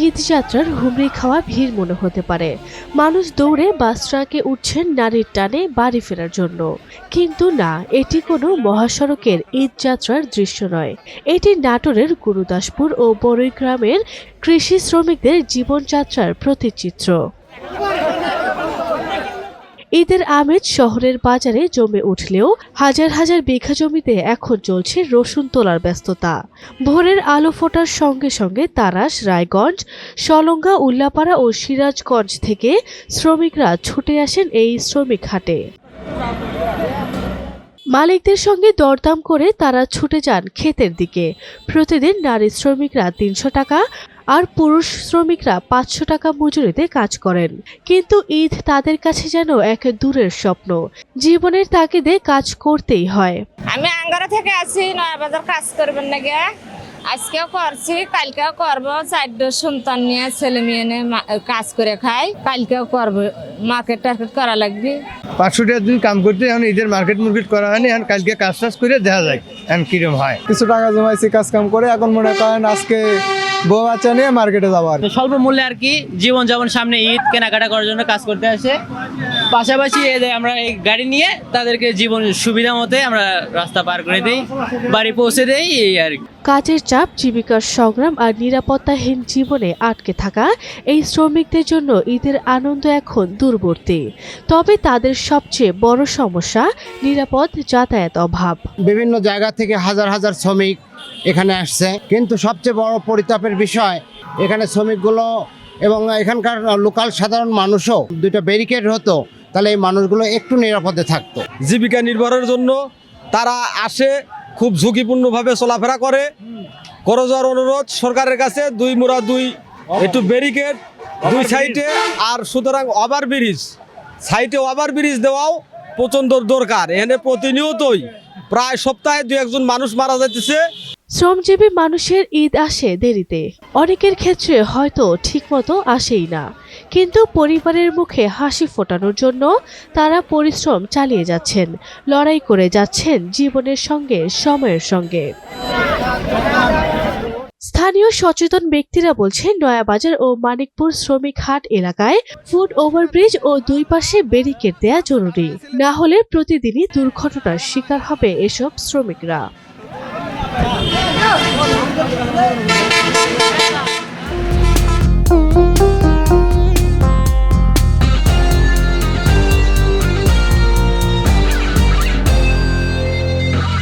ঈদ যাত্রার হুমড়ি খাওয়া ভিড় মনে হতে পারে। মানুষ দৌড়ে বাস ট্রাকে উঠছেন নারীর টানে বাড়ি ফেরার জন্য, কিন্তু না, এটি কোনো মহাসড়কের ঈদ যাত্রার দৃশ্য নয়। এটি নাটোরের গুরুদাসপুর ও বড়ইগ্রামের কৃষি শ্রমিকদের জীবনযাত্রার প্রতিচিত্র। ঈদের আমেজ শহরের বাজারে জমে উঠলেও হাজার হাজার বিঘা জমিতে এখন চলছে রসুন তোলার ব্যস্ততা। ভোরের আলো ফোটার সঙ্গে সঙ্গে তারাস, রায়গঞ্জ, সলঙ্গা, উল্লাপাড়া ও সিরাজগঞ্জ থেকে শ্রমিকরা ছুটে আসেন এই শ্রমিক হাটে। মালিকদের সঙ্গে দরদাম করে তারা ছুটে যান ক্ষেতের দিকে। প্রতিদিন নারী শ্রমিকরা ৩০০ টাকা আর পুরুষ শ্রমিকরা ৫০০ টাকা মজুরিতে কাজ করেন। কিন্তু ঈদ তাদের কাছে যেন এক দূরের স্বপ্ন। জীবনের তাগিদে কাজ করতেই হয়। আমি আঙ্গারা থেকে আসি, নয়াবাজার কাজ করবেন নাকি, আজকেও করছি, কালকেও করবো। 4 সন্তান নিয়ে ছেলে মেয়ে নিয়ে কাজ করে খাই, কালকেও করবো। মার্কেট টার্কেট করা লাগবে। 500 টাকা দিন কাম করতে, এখন ঈদের মার্কেট করা হয়নি। এখন কালকে কাজ টাজ করে দেখা যায় এখন কিরম হয়। কিছু টাকা জমাইছি কাজ কাম করে, এখন মনে করেন আজকে বউ বাচ্চা নিয়ে মার্কেটে যাবো। আর স্বল্প মূল্যে আর কি জীবনযাপন, সামনে ঈদ, কেনাকাটা করার জন্য কাজ করতে আসে। পাশাপাশি আমরা এই গাড়ি নিয়ে তাদেরকে জীবন সুবিধা মতে আমরা রাস্তা পার করে দিই, বাড়ি পৌঁছে দেই, এই আর কি। কাজের চাপ, জীবিকার সংগ্রাম আর নিরাপত্তাহীন জীবনে আটকে থাকা এই শ্রমিকদের জন্য ঈদের আনন্দ এখন দূরবর্তী। তবে তাদের সবচেয়ে বড় সমস্যা নিরাপদ যাতায়াত অভাব। বিভিন্ন জায়গা থেকে হাজার হাজার শ্রমিক এখানে আসছে, কিন্তু সবচেয়ে বড় পরিতাপের বিষয় এখানে শ্রমিকগুলো এবং এখানকার লোকাল সাধারণ মানুষও 2টা ব্যারিকেড হতো, তাহলে এই মানুষগুলো একটু নিরাপদে থাকতো। জীবিকা নির্বাহের জন্য তারা আসে, খুব ঝুঁকিপূর্ণভাবে চলাফেরা করে। করজোর অনুরোধ সরকারের কাছে 2 মুড়া 2 একটু ব্যারিকেড 2 সাইডে, আর সুতরাং ওভারব্রিজ সাইডে ওভারব্রিজ দেওয়াও প্রচণ্ড দরকার। এখানে প্রতিনিয়তই প্রায় সপ্তাহে 2-1 মানুষ মারা যাইতেছে। শ্রমজীবী মানুষের ঈদ আসে দেরিতে, অনেকের ক্ষেত্রে হয়তো ঠিকমতো আসেই না, কিন্তু পরিবারের মুখে হাসি ফোটানোর জন্য তারা পরিশ্রম চালিয়ে যাচ্ছেন, লড়াই করে যাচ্ছেন জীবনের সঙ্গে, সময়ের সঙ্গে। স্থানীয় সচেতন ব্যক্তিরা বলছেন, নয়াবাজার ও মানিকপুর শ্রমিক হাট এলাকায় ফুট ওভারব্রিজ ও 2 পাশে ব্যারিকেড দেয়া জরুরি, না হলে প্রতিদিনই দুর্ঘটনার শিকার হবে এসব শ্রমিকরা।